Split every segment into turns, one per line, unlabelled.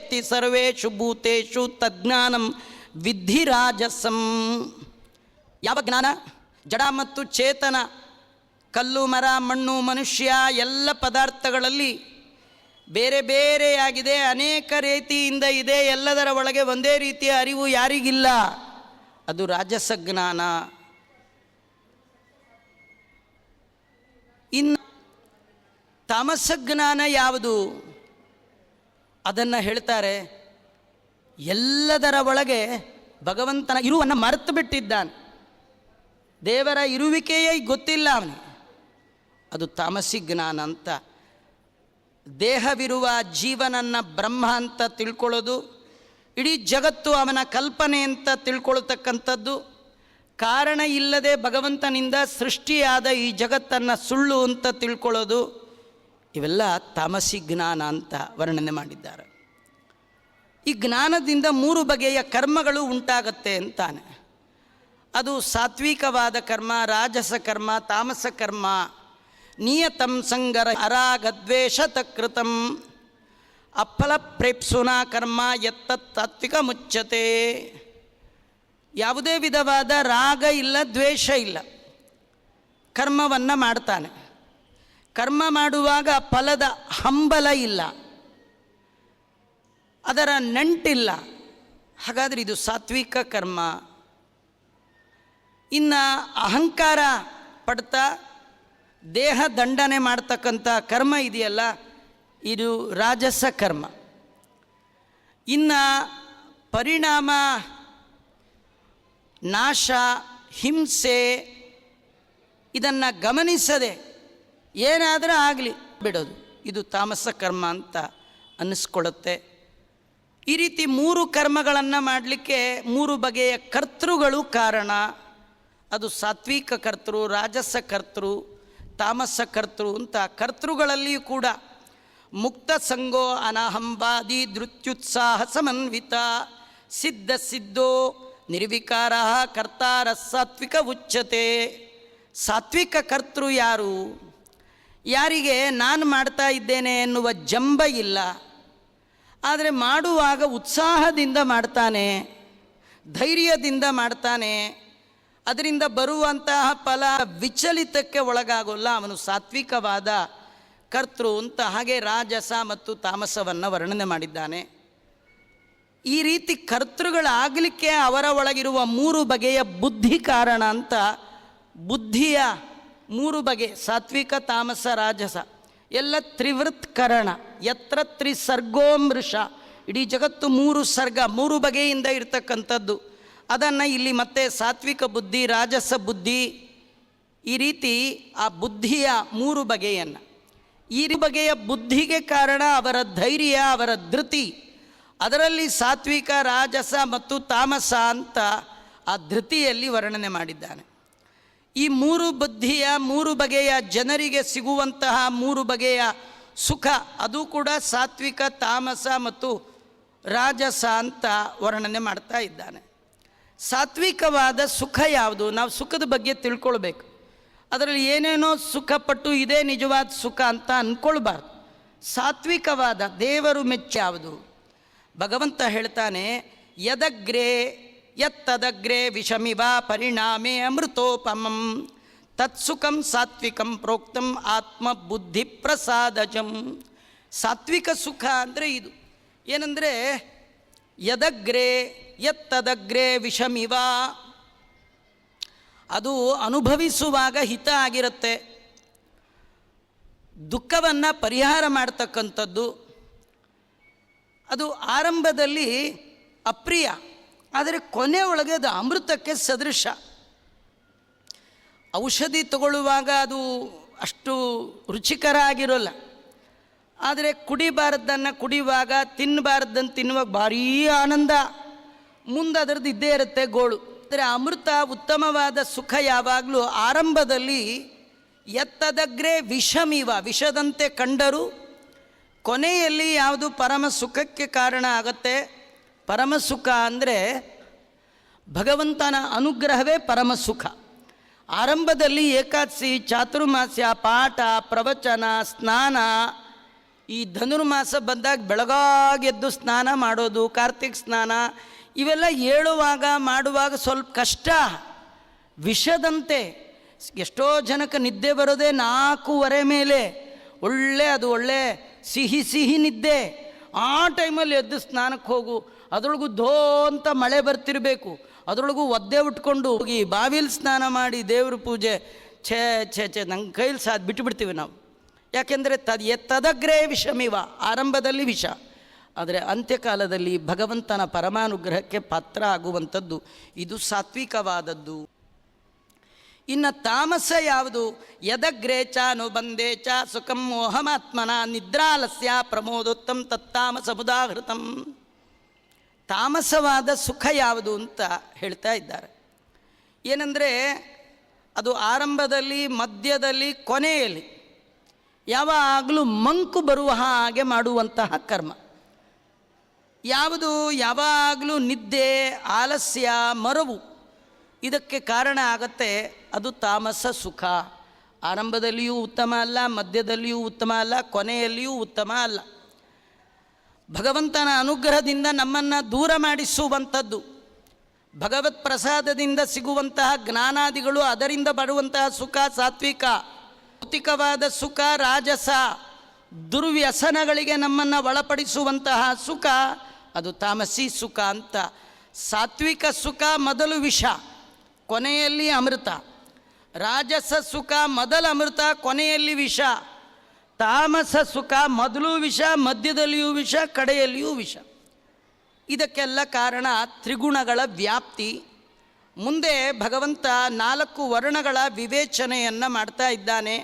ವೇತ್ತಿ ಸರ್ವೇಷು ಭೂತೇಷು ತಜ್ಞಾನಂ ವಿದ್ಧಿ ರಾಜಸಂ. ಯಾವ ಜ್ಞಾನ? ಜಡ ಮತ್ತು ಚೇತನ, ಕಲ್ಲು, ಮರ, ಮಣ್ಣು, ಮನುಷ್ಯ ಎಲ್ಲ ಪದಾರ್ಥಗಳಲ್ಲಿ ಬೇರೆ ಬೇರೆಯಾಗಿದೆ, ಅನೇಕ ರೀತಿಯಿಂದ ಇದೆ. ಎಲ್ಲದರ ಒಳಗೆ ಒಂದೇ ರೀತಿಯ ಅರಿವು ಯಾರಿಗಿಲ್ಲ, ಅದು ರಾಜಸ ಜ್ಞಾನ. ಇನ್ನು ತಾಮಸ ಜ್ಞಾನ ಯಾವುದು? ಅದನ್ನು ಹೇಳ್ತಾರೆ, ಎಲ್ಲದರ ಒಳಗೆ ಭಗವಂತನ ಇರುವನ್ನು ಮರೆತು ಬಿಟ್ಟಿದ್ದಾನೆ, ದೇವರ ಇರುವಿಕೆಯೇ ಗೊತ್ತಿಲ್ಲ ಅವನಿಗೆ, ಅದು ತಾಮಸಿ ಜ್ಞಾನ ಅಂತ. ದೇಹವಿರುವ ಜೀವನನ್ನು ಬ್ರಹ್ಮ ಅಂತ ತಿಳ್ಕೊಳ್ಳೋದು, ಇಡೀ ಜಗತ್ತು ಅವನ ಕಲ್ಪನೆ ಅಂತ ತಿಳ್ಕೊಳ್ತಕ್ಕಂಥದ್ದು, ಕಾರಣ ಇಲ್ಲದೆ ಭಗವಂತನಿಂದ ಸೃಷ್ಟಿಯಾದ ಈ ಜಗತ್ತನ್ನು ಸುಳ್ಳು ಅಂತ ತಿಳ್ಕೊಳ್ಳೋದು, ಇವೆಲ್ಲ ತಾಮಸಿ ಜ್ಞಾನ ಅಂತ ವರ್ಣನೆ ಮಾಡಿದ್ದಾರೆ. ಈ ಜ್ಞಾನದಿಂದ 3 ಬಗೆಯ ಕರ್ಮಗಳು ಉಂಟಾಗತ್ತೆ ಅಂತಾನೆ. ಅದು ಸಾತ್ವಿಕವಾದ ಕರ್ಮ, ರಾಜಸ ಕರ್ಮ, ತಾಮಸ ಕರ್ಮ. ನಿಯತಂ ಸಂಗರ ಅರಾಗದ್ವೇಷ ತಕೃತಂ ಅಫಲ ಪ್ರೇಪ್ಸುನಾ ಕರ್ಮ ಯತ್ತತ್ ತಾತ್ವಿಕ ಮುಚ್ಚತೆ. ಯಾವುದೇ ವಿಧವಾದ ರಾಗ ಇಲ್ಲ, ದ್ವೇಷ ಇಲ್ಲ, ಕರ್ಮವನ್ನು ಮಾಡ್ತಾನೆ. ಕರ್ಮ ಮಾಡುವಾಗ ಫಲದ ಹಂಬಲ ಇಲ್ಲ, ಅದರ ನಂಟಿಲ್ಲ. ಹಾಗಾದರೆ ಇದು ಸಾತ್ವಿಕ ಕರ್ಮ. ಇನ್ನು ಅಹಂಕಾರ ಪಡ್ತಾ ದೇಹ ದಂಡನೆ ಮಾಡ್ತಕ್ಕಂಥ ಕರ್ಮ ಇದೆಯಲ್ಲ, ಇದು ರಾಜಸ ಕರ್ಮ. ಇನ್ನು ಪರಿಣಾಮ, ನಾಶ, ಹಿಂಸೆ ಇದನ್ನು ಗಮನಿಸದೆ ಏನಾದರೂ ಆಗಲಿ ಬಿಡೋದು, ಇದು ತಾಮಸ ಕರ್ಮ ಅಂತ ಅನ್ನಿಸ್ಕೊಳ್ಳುತ್ತೆ. ಈ ರೀತಿ 3 ಕರ್ಮಗಳನ್ನು ಮಾಡಲಿಕ್ಕೆ 3 ಬಗೆಯ ಕರ್ತೃಗಳು ಕಾರಣ. ಅದು ಸಾತ್ವಿಕ ಕರ್ತೃ, ರಾಜಸ ಕರ್ತೃ, ತಾಮಸ ಕರ್ತೃ ಅಂತ. ಕರ್ತೃಗಳಲ್ಲಿಯೂ ಕೂಡ ಮುಕ್ತ ಸಂಗೋ ಅನಹಂವಾದಿ ಧೃತ್ಯುತ್ಸಾಹ ಸಮನ್ವಿತ ಸಿದ್ಧ ಸಿದ್ಧೋ ನಿರ್ವಿಕಾರ ಕರ್ತಾರ ಸಾತ್ವಿಕ ಉಚ್ಯತೆ. ಸಾತ್ವಿಕ ಕರ್ತೃ ಯಾರು? ಯಾರಿಗೆ ನಾನು ಮಾಡ್ತಾ ಇದ್ದೇನೆ ಎನ್ನುವ ಜಂಬ ಇಲ್ಲ, ಆದರೆ ಮಾಡುವಾಗ ಉತ್ಸಾಹದಿಂದ ಮಾಡ್ತಾನೆ, ಧೈರ್ಯದಿಂದ ಮಾಡ್ತಾನೆ, ಅದರಿಂದ ಬರುವಂತಹ ಫಲ ವಿಚಲಿತಕ್ಕೆ ಒಳಗಾಗೋಲ್ಲ, ಅವನು ಸಾತ್ವಿಕವಾದ ಕರ್ತೃ ಅಂತ. ಹಾಗೆ ರಾಜಸ ಮತ್ತು ತಾಮಸವನ್ನು ವರ್ಣನೆ ಮಾಡಿದ್ದಾನೆ. ಈ ರೀತಿ ಕರ್ತೃಗಳಾಗಲಿಕ್ಕೆ ಅವರ ಒಳಗಿರುವ 3 ಬಗೆಯ ಬುದ್ಧಿ ಕಾರಣ ಅಂತ. ಬುದ್ಧಿಯ 3 ಬಗೆ, ಸಾತ್ವಿಕ, ತಾಮಸ, ರಾಜಸ, ಎಲ್ಲ ತ್ರಿವೃತ್ಕರಣ. ಯತ್ರ ತ್ರಿಸರ್ಗೋ ಮೃಷ, ಇಡೀ ಜಗತ್ತು 3 ಸರ್ಗ, 3 ಬಗೆಯಿಂದ ಇರ್ತಕ್ಕಂಥದ್ದು. ಅದನ್ನು ಇಲ್ಲಿ ಮತ್ತೆ ಸಾತ್ವಿಕ ಬುದ್ಧಿ, ರಾಜಸ ಬುದ್ಧಿ, ಈ ರೀತಿ ಆ ಬುದ್ಧಿಯ 3 ಬಗೆಯನ್ನು. ಈ ಬಗೆಯ ಬುದ್ಧಿಗೆ ಕಾರಣ ಅವರ ಧೈರ್ಯ, ಅವರ ಧೃತಿ. ಅದರಲ್ಲಿ ಸಾತ್ವಿಕ, ರಾಜಸ ಮತ್ತು ತಾಮಸ ಅಂತ ಆ ಧೃತಿಯಲ್ಲಿ ವರ್ಣನೆ ಮಾಡಿದ್ದಾನೆ. ಈ 3 ಬುದ್ಧಿಯ 3 ಬಗೆಯ ಜನರಿಗೆ ಸಿಗುವಂತಹ 3 ಬಗೆಯ ಸುಖ, ಅದು ಕೂಡ ಸಾತ್ವಿಕ, ತಾಮಸ ಮತ್ತು ರಾಜಸ ಅಂತ ವರ್ಣನೆ ಮಾಡ್ತಾ ಇದ್ದಾನೆ. ಸಾತ್ವಿಕವಾದ ಸುಖ ಯಾವುದು? ನಾವು ಸುಖದ ಬಗ್ಗೆ ತಿಳ್ಕೊಳ್ಬೇಕು. ಅದರಲ್ಲಿ ಏನೇನೋ ಸುಖಪಟ್ಟು ಇದೇ ನಿಜವಾದ ಸುಖ ಅಂತ ಅಂದ್ಕೊಳ್ಬಾರ್ದು. ಸಾತ್ವಿಕವಾದ ದೇವರು ಮೆಚ್ಚ ಯಾವುದು? ಭಗವಂತ ಹೇಳ್ತಾನೆ, ಯದಗ್ರೇ ಯತ್ತದಗ್ರೇ ವಿಷಮಿವ ಪರಿಣಾಮೇ ಅಮೃತೋಪಮಂ ತತ್ಸುಖಂ ಸಾತ್ವಿಕಂ ಪ್ರೋಕ್ತಂ ಆತ್ಮಬುದ್ಧಿ ಪ್ರಸಾದಜಂ. ಸಾತ್ವಿಕ ಸುಖ ಅಂದರೆ ಇದು. ಏನಂದರೆ ಯದಗ್ರೇ ಯತ್ತದಗ್ರೇ ವಿಷಮಿವ, ಅದು ಅನುಭವಿಸುವಾಗ ಹಿತ ಆಗಿರುತ್ತೆ, ದುಃಖವನ್ನು ಪರಿಹಾರ ಮಾಡ್ತಕ್ಕಂಥದ್ದು. ಅದು ಆರಂಭದಲ್ಲಿ ಅಪ್ರಿಯ, ಆದರೆ ಕೊನೆ ಒಳಗೆ ಅದು ಅಮೃತಕ್ಕೆ ಸದೃಶ. ಔಷಧಿ ತಗೊಳ್ಳುವಾಗ ಅದು ಅಷ್ಟು ರುಚಿಕರ ಆಗಿರೋಲ್ಲ, ಆದರೆ ಕುಡಿಬಾರ್ದನ್ನು ಕುಡಿಯುವಾಗ, ತಿನ್ನಬಾರ್ದನ್ನು ತಿನ್ನುವಾಗ ಭಾರೀ ಆನಂದ, ಮುಂದೆ ಅದರದ್ದು ಇದ್ದೇ ಇರುತ್ತೆ ಗೋಳು. ಆದರೆ ಅಮೃತ, ಉತ್ತಮವಾದ ಸುಖ ಯಾವಾಗಲೂ ಆರಂಭದಲ್ಲಿ ಎತ್ತದಗ್ರೆ ವಿಷಮಿವ, ವಿಷದಂತೆ ಕಂಡರೂ ಕೊನೆಯಲ್ಲಿ ಯಾವುದು ಪರಮ ಸುಖಕ್ಕೆ ಕಾರಣ ಆಗುತ್ತೆ. ಪರಮ ಸುಖ ಅಂದರೆ ಭಗವಂತನ ಅನುಗ್ರಹವೇ ಪರಮ ಸುಖ. ಆರಂಭದಲ್ಲಿ ಏಕಾದಶಿ, ಚಾತುರ್ಮಾಸ್ಯ, ಪಾಠ, ಪ್ರವಚನ, ಸ್ನಾನ ಈ ಧನುರ್ಮಾಸ ಬಂದಾಗ ಬೆಳಗಾಗಿ ಎದ್ದು ಸ್ನಾನ ಮಾಡೋದು, ಕಾರ್ತಿಕ್ ಸ್ನಾನ ಇವೆಲ್ಲ ಏಳುವಾಗ ಮಾಡುವಾಗ ಸ್ವಲ್ಪ ಕಷ್ಟ, ವಿಷದಂತೆ. ಎಷ್ಟೋ ಜನಕ್ಕೆ ನಿದ್ದೆ ಬರೋದೇ 4:15 ಮೇಲೆ, ಒಳ್ಳೆ ಸಿಹಿ ಸಿಹಿ ನಿದ್ದೆ. ಆ ಟೈಮಲ್ಲಿ ಎದ್ದು ಸ್ನಾನಕ್ಕೆ ಹೋಗು, ಅದರೊಳಗೂ ಧೋ ಅಂತ ಮಳೆ ಬರ್ತಿರಬೇಕು, ಅದರೊಳಗೂ ಒದ್ದೆ ಉಟ್ಕೊಂಡು ಹೋಗಿ ಬಾವಿಲಿ ಸ್ನಾನ ಮಾಡಿ ದೇವ್ರ ಪೂಜೆ, ಛೇ ಛೇ ಛೇ ನಂಗೆ ಕೈಲಿ ಬಿಟ್ಟುಬಿಡ್ತೀವಿ ನಾವು. ಯಾಕೆಂದರೆ ತದಗ್ರೇ ವಿಷಮಿವ, ಆರಂಭದಲ್ಲಿ ವಿಷ, ಆದರೆ ಅಂತ್ಯಕಾಲದಲ್ಲಿ ಭಗವಂತನ ಪರಮಾನುಗ್ರಹಕ್ಕೆ ಪಾತ್ರ ಆಗುವಂಥದ್ದು ಇದು ಸಾತ್ವಿಕವಾದದ್ದು. ಇನ್ನು ತಾಮಸ ಯಾವುದು? ಯದಗ್ರೇ ಚ ಅನುಬಂಧೇ ಚ ಸುಖಂ ಮೋಹಮಾತ್ಮನ ನಿದ್ರಾಲಸ್ಯ ಪ್ರಮೋದೋತ್ತಮ್ ತತ್ತಾಮಸ ಮುದಾಹೃತಂ. ತಾಮಸವಾದ ಸುಖ ಯಾವುದು ಅಂತ ಹೇಳ್ತಾ ಇದ್ದಾರೆ. ಏನಂದರೆ ಅದು ಆರಂಭದಲ್ಲಿ, ಮಧ್ಯದಲ್ಲಿ, ಕೊನೆಯಲ್ಲಿ ಯಾವಾಗಲೂ ಮಂಕು ಬರುವ ಹಾಗೆ ಮಾಡುವಂತಹ ಕರ್ಮ ಯಾವುದು? ಯಾವಾಗಲೂ ನಿದ್ದೆ, ಆಲಸ್ಯ, ಮರವು ಇದಕ್ಕೆ ಕಾರಣ ಆಗತ್ತೆ. ಅದು ತಾಮಸ ಸುಖ. ಆರಂಭದಲ್ಲಿಯೂ ಉತ್ತಮ ಅಲ್ಲ, ಮಧ್ಯದಲ್ಲಿಯೂ ಉತ್ತಮ ಅಲ್ಲ, ಕೊನೆಯಲ್ಲಿಯೂ ಉತ್ತಮ ಅಲ್ಲ. ಭಗವಂತನ ಅನುಗ್ರಹದಿಂದ ನಮ್ಮನ್ನು ದೂರ ಮಾಡಿಸುವಂಥದ್ದು, ಭಗವತ್ ಪ್ರಸಾದದಿಂದ ಸಿಗುವಂತಹ ಜ್ಞಾನಾದಿಗಳು, ಅದರಿಂದ ಬರುವಂತಹ ಸುಖ ಸಾತ್ವಿಕ. ಭೌತಿಕವಾದ ಸುಖ ರಾಜಸ, ದುರ್ವ್ಯಸನಗಳಿಗೆ ನಮ್ಮನ್ನು ಒಳಪಡಿಸುವಂತಹ ಸುಖ ಅದು ತಾಮಸಿ ಸುಖ ಅಂತ. ಸಾತ್ವಿಕ ಸುಖ ಮೊದಲು ವಿಷ, ಕೊನೆಯಲ್ಲಿ ಅಮೃತ. ರಾಜಸ ಸುಖ ಮೊದಲು ಅಮೃತ, ಕೊನೆಯಲ್ಲಿ ವಿಷ. ತಾಮಸ ಸುಖ ಮೊದಲು ವಿಷ, ಮಧ್ಯದಲ್ಲಿಯೂ ವಿಷ, ಕಡೆಯಲ್ಲಿಯೂ ವಿಷ. ಇದಕ್ಕೆಲ್ಲ ಕಾರಣ ತ್ರಿಗುಣಗಳ ವ್ಯಾಪ್ತಿ. ಮುಂದೆ ಭಗವಂತ 4 ವರ್ಣಗಳ ವಿವೇಚನೆಯನ್ನು ಮಾಡ್ತಾ ಇದ್ದಾನೆ.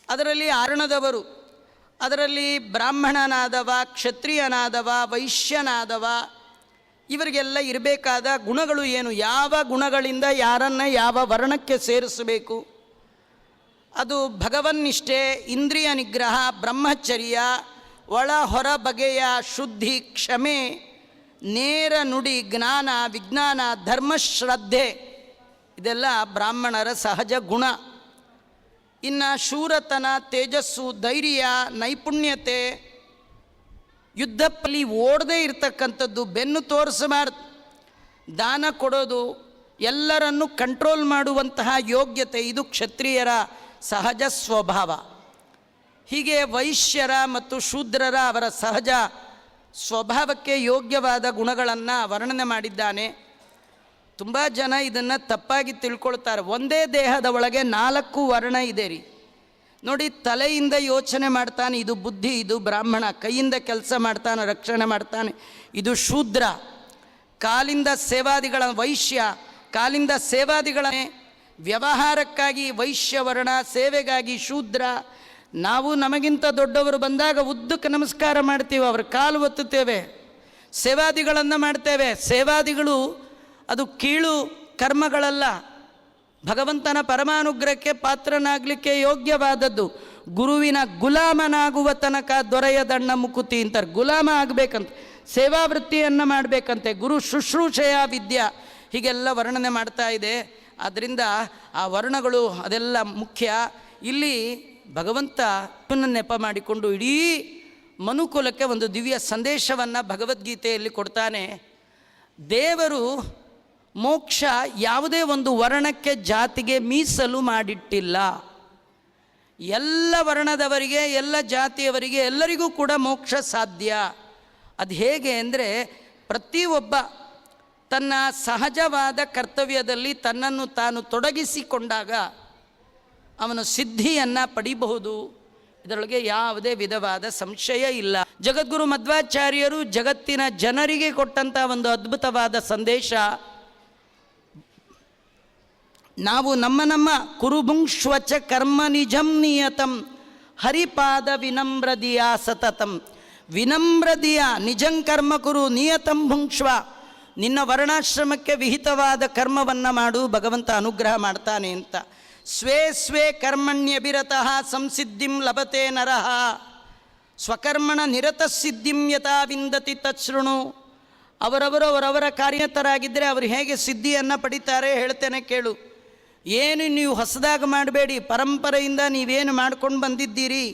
ಅದರಲ್ಲಿ ಆರಣದವರು, ಅದರಲ್ಲಿ ಬ್ರಾಹ್ಮಣನಾದವ, ಕ್ಷತ್ರಿಯನಾದವ, ವೈಶ್ಯನಾದವ, ಇವರಿಗೆಲ್ಲ ಇರಬೇಕಾದ ಗುಣಗಳು ಏನು, ಯಾವ ಗುಣಗಳಿಂದ ಯಾರನ್ನು ಯಾವ ವರ್ಣಕ್ಕೆ ಸೇರಿಸಬೇಕು, ಅದು ಭಗವನ್ನಿಷ್ಠೆ, ಇಂದ್ರಿಯ ನಿಗ್ರಹ, ಬ್ರಹ್ಮಚರ್ಯ, ಒಳ ಹೊರ ಬಗೆಯ ಶುದ್ಧಿ, ಕ್ಷಮೆ, ನೇರ ನುಡಿ, ಜ್ಞಾನ, ವಿಜ್ಞಾನ, ಧರ್ಮಶ್ರದ್ಧೆ, ಇದೆಲ್ಲ ಬ್ರಾಹ್ಮಣರ ಸಹಜ ಗುಣ. ಇನ್ನು ಶೂರತನ, ತೇಜಸ್ಸು, ಧೈರ್ಯ, ನೈಪುಣ್ಯತೆ, ಯುದ್ಧದಲ್ಲಿ ಓಡದೇ ಇರತಕ್ಕಂಥದ್ದು, ಬೆನ್ನು ತೋರಿಸಬಾರ್ದು, ದಾನ ಕೊಡೋದು, ಎಲ್ಲರನ್ನು ಕಂಟ್ರೋಲ್ ಮಾಡುವಂತಹ ಯೋಗ್ಯತೆ, ಇದು ಕ್ಷತ್ರಿಯರ ಸಹಜ ಸ್ವಭಾವ. ಹೀಗೆ ವೈಶ್ಯರ ಮತ್ತು ಶೂದ್ರರ ಅವರ ಸಹಜ ಸ್ವಭಾವಕ್ಕೆ ಯೋಗ್ಯವಾದ ಗುಣಗಳನ್ನು ವರ್ಣನೆ ಮಾಡಿದ್ದಾನೆ. ತುಂಬ ಜನ ಇದನ್ನು ತಪ್ಪಾಗಿ ತಿಳ್ಕೊಳ್ತಾರೆ. ಒಂದೇ ದೇಹದ ಒಳಗೆ 4 ವರ್ಣ ಇದೆ ರೀ. ನೋಡಿ, ತಲೆಯಿಂದ ಯೋಚನೆ ಮಾಡ್ತಾನೆ, ಇದು ಬುದ್ಧಿ, ಇದು ಬ್ರಾಹ್ಮಣ. ಕೈಯಿಂದ ಕೆಲಸ ಮಾಡ್ತಾನೆ, ರಕ್ಷಣೆ ಮಾಡ್ತಾನೆ, ಇದು ಶೂದ್ರ. ಕಾಲಿಂದ ಸೇವಾದಿಗಳ ವೈಶ್ಯ, ಕಾಲಿಂದ ಸೇವಾದಿಗಳೇ, ವ್ಯವಹಾರಕ್ಕಾಗಿ ವೈಶ್ಯವರ್ಣ, ಸೇವೆಗಾಗಿ ಶೂದ್ರ. ನಾವು ನಮಗಿಂತ ದೊಡ್ಡವರು ಬಂದಾಗ ಉದ್ದಕ್ಕೆ ನಮಸ್ಕಾರ ಮಾಡ್ತೀವಿ, ಅವ್ರ ಕಾಲು ಒತ್ತುತ್ತೇವೆ, ಸೇವಾದಿಗಳನ್ನು ಮಾಡ್ತೇವೆ. ಸೇವಾದಿಗಳು ಅದು ಕೀಳು ಕರ್ಮಗಳಲ್ಲ, ಭಗವಂತನ ಪರಮಾನುಗ್ರಹಕ್ಕೆ ಪಾತ್ರನಾಗಲಿಕ್ಕೆ ಯೋಗ್ಯವಾದದ್ದು. ಗುರುವಿನ ಗುಲಾಮನಾಗುವ ತನಕ ದೊರೆಯದಣ್ಣ ಮುಕುತಿ ಅಂತಾರೆ. ಗುಲಾಮ ಆಗಬೇಕಂತ, ಸೇವಾವೃತ್ತಿಯನ್ನು ಮಾಡಬೇಕಂತೆ, ಗುರು ಶುಶ್ರೂಷೆಯ ವಿದ್ಯಾ, ಹೀಗೆಲ್ಲ ವರ್ಣನೆ ಮಾಡ್ತಾ ಇದೆ. ಆದ್ದರಿಂದ ಆ ವರ್ಣಗಳು ಅದೆಲ್ಲ ಮುಖ್ಯ. ಇಲ್ಲಿ ಭಗವಂತ ನೆಪ ಮಾಡಿಕೊಂಡು ಇಡೀ ಮನುಕುಲಕ್ಕೆ ಒಂದು ದಿವ್ಯ ಸಂದೇಶವನ್ನು ಭಗವದ್ಗೀತೆಯಲ್ಲಿ ಕೊಡ್ತಾನೆ. ದೇವರು ಮೋಕ್ಷ ಯಾವುದೇ ಒಂದು ವರ್ಣಕ್ಕೆ, ಜಾತಿಗೆ ಮೀಸಲು ಮಾಡಿಟ್ಟಿಲ್ಲ. ಎಲ್ಲ ವರ್ಣದವರಿಗೆ, ಎಲ್ಲ ಜಾತಿಯವರಿಗೆ, ಎಲ್ಲರಿಗೂ ಕೂಡ ಮೋಕ್ಷ ಸಾಧ್ಯ. ಅದು ಹೇಗೆ ಅಂದರೆ, ಪ್ರತಿಯೊಬ್ಬ ತನ್ನ ಸಹಜವಾದ ಕರ್ತವ್ಯದಲ್ಲಿ ತನ್ನನ್ನು ತಾನು ತೊಡಗಿಸಿಕೊಂಡಾಗ ಅವನು ಸಿದ್ಧಿಯನ್ನು ಪಡಿಬಹುದು. ಇದರೊಳಗೆ ಯಾವುದೇ ವಿಧವಾದ ಸಂಶಯ ಇಲ್ಲ. ಜಗದ್ಗುರು ಮಧ್ವಾಚಾರ್ಯರು ಜಗತ್ತಿನ ಜನರಿಗೆ ಕೊಟ್ಟಂಥ ಒಂದು ಅದ್ಭುತವಾದ ಸಂದೇಶ. ನಾವು ನಮ್ಮ ಕುರುಭುಂಕ್ಷ್ವಚ ಕರ್ಮ ನಿಜಂ ನಿಯತಂ ಹರಿಪಾದ ವಿನಮ್ರದಿಯ ಸತತಂ. ವಿನಮ್ರದಿಯ ನಿಜಂ ಕರ್ಮ ಕುರು ನಿಯತಂ ಭುಂಕ್ಷ್ವ. ನಿನ್ನ ವರ್ಣಾಶ್ರಮಕ್ಕೆ ವಿಹಿತವಾದ ಕರ್ಮವನ್ನು ಮಾಡು, ಭಗವಂತ ಅನುಗ್ರಹ ಮಾಡ್ತಾನೆ ಅಂತ. ಸ್ವೇ ಸ್ವೇ ಕರ್ಮಣ್ಯಭಿರತಃ ಸಂಸಿದ್ಧಿಂ ಲಭತೆ ನರಃ ಸ್ವಕರ್ಮಣ ನಿರತ ಸಿದ್ಧಿಂ ಯಥಾ ವಿಂದತಿ ತತ್ಸೃಣು. ಅವರವರ ಕಾರ್ಯತರಾಗಿದ್ದರೆ ಅವರು ಹೇಗೆ ಸಿದ್ಧಿಯನ್ನು ಪಡಿತಾರೆ ಹೇಳ್ತೇನೆ ಕೇಳು. ಏನು ನೀವು ಹೊಸದಾಗಿ ಮಾಡಬೇಡಿ, ಪರಂಪರೆಯಿಂದ ನೀವೇನು ಮಾಡ್ಕೊಂಡು ಬಂದಿದ್ದೀರಿ,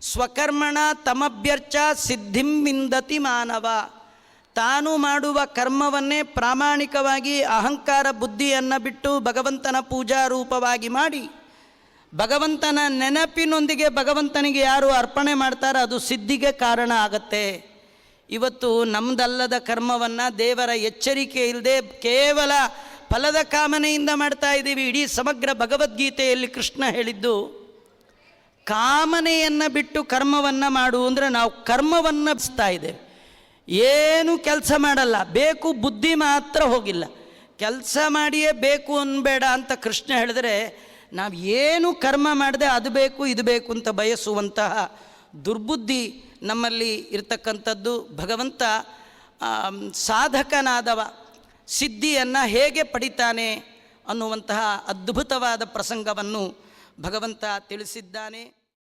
ಸ್ವಕರ್ಮಣ ತಮಭ್ಯರ್ಚ ಸಿದ್ಧಿಂ ವಿಂದತಿ ಮಾನವ. ತಾನು ಮಾಡುವ ಕರ್ಮವನ್ನೇ ಪ್ರಾಮಾಣಿಕವಾಗಿ ಅಹಂಕಾರ ಬುದ್ಧಿಯನ್ನು ಬಿಟ್ಟು ಭಗವಂತನ ಪೂಜಾ ರೂಪವಾಗಿ ಮಾಡಿ ಭಗವಂತನ ನೆನಪಿನೊಂದಿಗೆ ಭಗವಂತನಿಗೆ ಯಾರು ಅರ್ಪಣೆ ಮಾಡ್ತಾರೋ ಅದು ಸಿದ್ಧಿಗೆ ಕಾರಣ ಆಗತ್ತೆ. ಇವತ್ತು ನಮ್ಮದಲ್ಲದ ಕರ್ಮವನ್ನು ದೇವರ ಎಚ್ಚರಿಕೆ ಇಲ್ಲದೆ ಕೇವಲ ಫಲದ ಕಾಮನೆಯಿಂದ ಮಾಡ್ತಾ ಇದ್ದೀವಿ. ಇಡೀ ಸಮಗ್ರ ಭಗವದ್ಗೀತೆಯಲ್ಲಿ ಕೃಷ್ಣ ಹೇಳಿದ್ದು ಕಾಮನೆಯನ್ನು ಬಿಟ್ಟು ಕರ್ಮವನ್ನು ಮಾಡು ಅಂದರೆ ನಾವು ಕರ್ಮವನ್ನು ಬಿಸ್ತಾ ಇದ್ದೇವೆ. ಏನು ಕೆಲಸ ಮಾಡಲ್ಲ, ಬೇಕು ಬುದ್ಧಿ ಮಾತ್ರ ಹೋಗಿಲ್ಲ. ಕೆಲಸ ಮಾಡಿಯೇ ಬೇಕು ಅನ್ಬೇಡ ಅಂತ ಕೃಷ್ಣ ಹೇಳಿದರೆ ನಾವು ಏನು ಕರ್ಮ ಮಾಡದೆ ಅದು ಬೇಕು ಇದು ಬೇಕು ಅಂತ ಬಯಸುವಂತಹ ದುರ್ಬುದ್ಧಿ ನಮ್ಮಲ್ಲಿ ಇರ್ತಕ್ಕಂಥದ್ದು. ಭಗವಂತ ಸಾಧಕನಾದವ ಸಿದ್ಧಿಯನ್ನು ಹೇಗೆ ಪಡಿತಾನೆ ಅನ್ನುವಂತಹ ಅದ್ಭುತವಾದ ಪ್ರಸಂಗವನ್ನು ಭಗವಂತ ತಿಳಿಸಿದ್ದಾನೆ.